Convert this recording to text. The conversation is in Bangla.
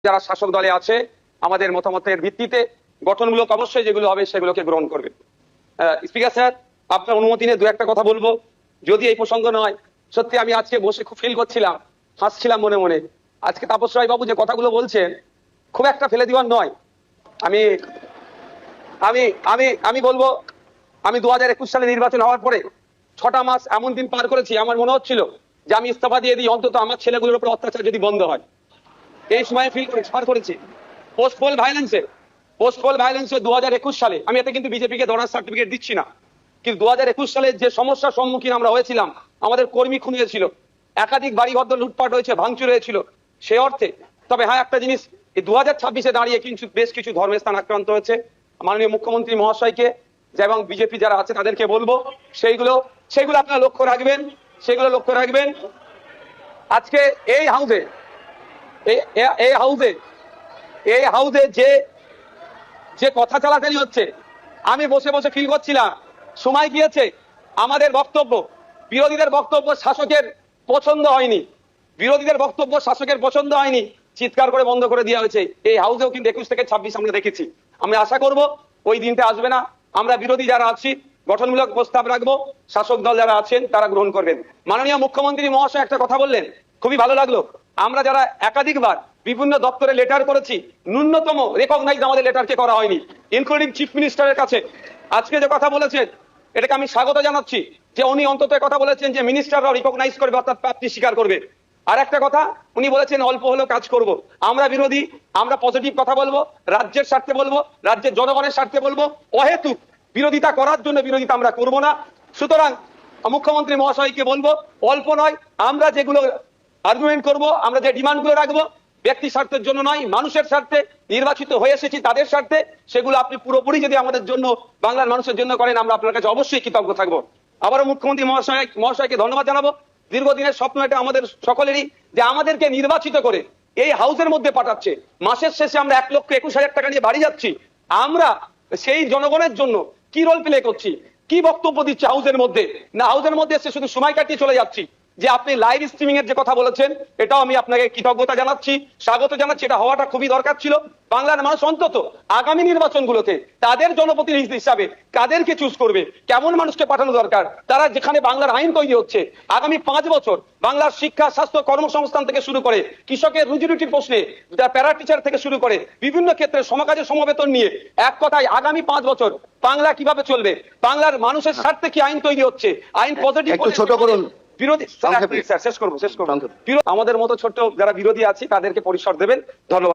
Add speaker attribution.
Speaker 1: যারা শাসক দলে আছে আমাদের মতামতের ভিত্তিতে গঠনমূলক অবশ্যই যেগুলো হবে সেগুলোকে গ্রহণ করবে। স্পিকার স্যার, আপনার অনুমতি নিয়ে দু একটা কথা বলবো, যদি এই প্রসঙ্গ নয়। সত্যি আমি আজকে বসে খুব ফিল করছিলাম, হাসছিলাম মনে মনে। আজকে তাপস রায় বাবু যে কথাগুলো বলছেন খুব একটা ফেলে দিওয়ার নয়। আমি আমি আমি আমি বলবো, আমি 2021 সালে নির্বাচন হওয়ার পরে 6টা মাস এমন দিন পার করেছি, আমার মনে হচ্ছিল যে আমি ইস্তফা দিয়ে দিই, অন্তত আমার ছেলেগুলোর উপর অত্যাচার যদি বন্ধ হয়। এই সময় ফিল করে পার করেছি। পোস্ট পোল ভায়োলেন্সে 2021 সালে, আমি এতে কিন্তু বিজেপিকে ধরার সার্টিফিকেট দিচ্ছি না, কিন্তু 2021 সালে যে সমস্যার সম্মুখীন আমরা হয়েছিলাম, আমাদের কর্মী খুন হয়েছিল, একাধিক বাড়িঘর লুটপাট হয়েছে, ভাঙচুর হয়েছিল, সে অর্থে। তবে হ্যাঁ, একটা জিনিস, এই 2026-এ দাঁড়িয়ে কিন্তু বেশ কিছু ধর্মের স্থান আক্রান্ত হয়েছে। মাননীয় মুখ্যমন্ত্রী মহাশয়কে এবং বিজেপি যারা আছে তাদেরকে বলবো সেইগুলো আপনারা লক্ষ্য রাখবেন। আজকে এই হাউসে যে কথা চালাচালি হচ্ছে, আমি বসে বসে ফিল করছিলাম সময় গিয়েছে আমাদের বক্তব্য বিরোধীদের বক্তব্য শাসকের পছন্দ হয়নি, চিৎকার করে বন্ধ করে দেওয়া হয়েছে। এই হাউসেও কিন্তু 21 থেকে 26 আমরা দেখেছি। আমরা আশা করব ওই দিনটা আসবে না। আমরা বিরোধী যারা আছি গঠনমূলক প্রস্তাব রাখবো, শাসক দল যারা আছেন তারা গ্রহণ করবেন। মাননীয় মুখ্যমন্ত্রী মহাশয় একটা কথা বললেন, খুবই ভালো লাগলো। আমরা যারা একাধিকবার বিভিন্ন দপ্তরে লেটার করেছি, ন্যূনতম রেকগনাইজ আমাদের লেটারকে করা হয়নি, ইনক্লুডিং চিফ মিনিস্টারের কাছে। আজকে যে কথা বলেছেন এটাকে আমি স্বাগত জানাচ্ছি, যে উনি অন্তত কথা বলেছেন যে মিনিস্টাররাও রিকগনাইজ করবে, অর্থাৎ প্রাপ্তি স্বীকার করবে। আর একটা কথা উনি বলেছেন, অল্প হলেও কাজ করব। আমরা বিরোধী, আমরা পজিটিভ কথা বলবো, রাজ্যের স্বার্থে বলবো, রাজ্যের জনগণের স্বার্থে বলবো। অহেতুক বিরোধিতা করার জন্য বিরোধিতা আমরা করব না। সুতরাং মুখ্যমন্ত্রী মহাশয়কে বলবো, অল্প নয়, আমরা যেগুলো আর্গুমেন্ট করব, আমরা যে ডিমান্ডগুলো রাখবো, ব্যক্তি স্বার্থের জন্য নয়, মানুষের স্বার্থে, নির্বাচিত হয়ে এসেছি তাদের স্বার্থে, সেগুলো আপনি পুরোপুরি যদি আমাদের জন্য, বাংলার মানুষের জন্য করেন, আমরা আপনার কাছে অবশ্যই কৃতজ্ঞ থাকবো। আবারও মুখ্যমন্ত্রী মহাশয়কে ধন্যবাদ জানাবো। দীর্ঘদিনের স্বপ্ন এটা আমাদের সকলেরই, যে আমাদেরকে নির্বাচিত করে এই হাউসের মধ্যে পাঠাচ্ছে। মাসের শেষে আমরা 1,21,000 টাকা নিয়ে বাড়ি যাচ্ছি। আমরা সেই জনগণের জন্য কি রোল প্লে করছি, কি বক্তব্য দিচ্ছি হাউসের মধ্যে? না, হাউসের মধ্যে এসে শুধু সময় কাটিয়ে চলে যাচ্ছি। যে আপনি লাইভ স্ট্রিমিং এর যে কথা বলেছেন, এটাও আমি আপনাকে কৃতজ্ঞতা জানাচ্ছি, স্বাগত জানাচ্ছি। এটা হওয়াটা খুবই দরকার ছিল। বাংলার মানুষ অন্তত আগামী নির্বাচনগুলোতে তাদের জনপ্রতিনিধি হিসাবে কাদেরকে চুজ করবে, কেমন মানুষকে পাঠানো দরকার, তারা যেখানে বাংলার আইন তৈরি হচ্ছে, আগামী 5 বছর বাংলার শিক্ষা, স্বাস্থ্য, কর্মসংস্থান থেকে শুরু করে কৃষকের রুজি রুটির প্রশ্নে, প্যারা টিচার থেকে শুরু করে বিভিন্ন ক্ষেত্রে সমকাজের সমবেতন নিয়ে, এক কথায় আগামী 5 বছর বাংলা কিভাবে চলবে, বাংলার মানুষের স্বার্থে কি আইন তৈরি হচ্ছে, আইন পজিটিভ।
Speaker 2: একটু ছোট করুন।
Speaker 1: বিরোধী শেষ করবো। আমাদের মতো ছোট যারা বিরোধী আছে তাদেরকে পরিসর দেবেন। ধন্যবাদ।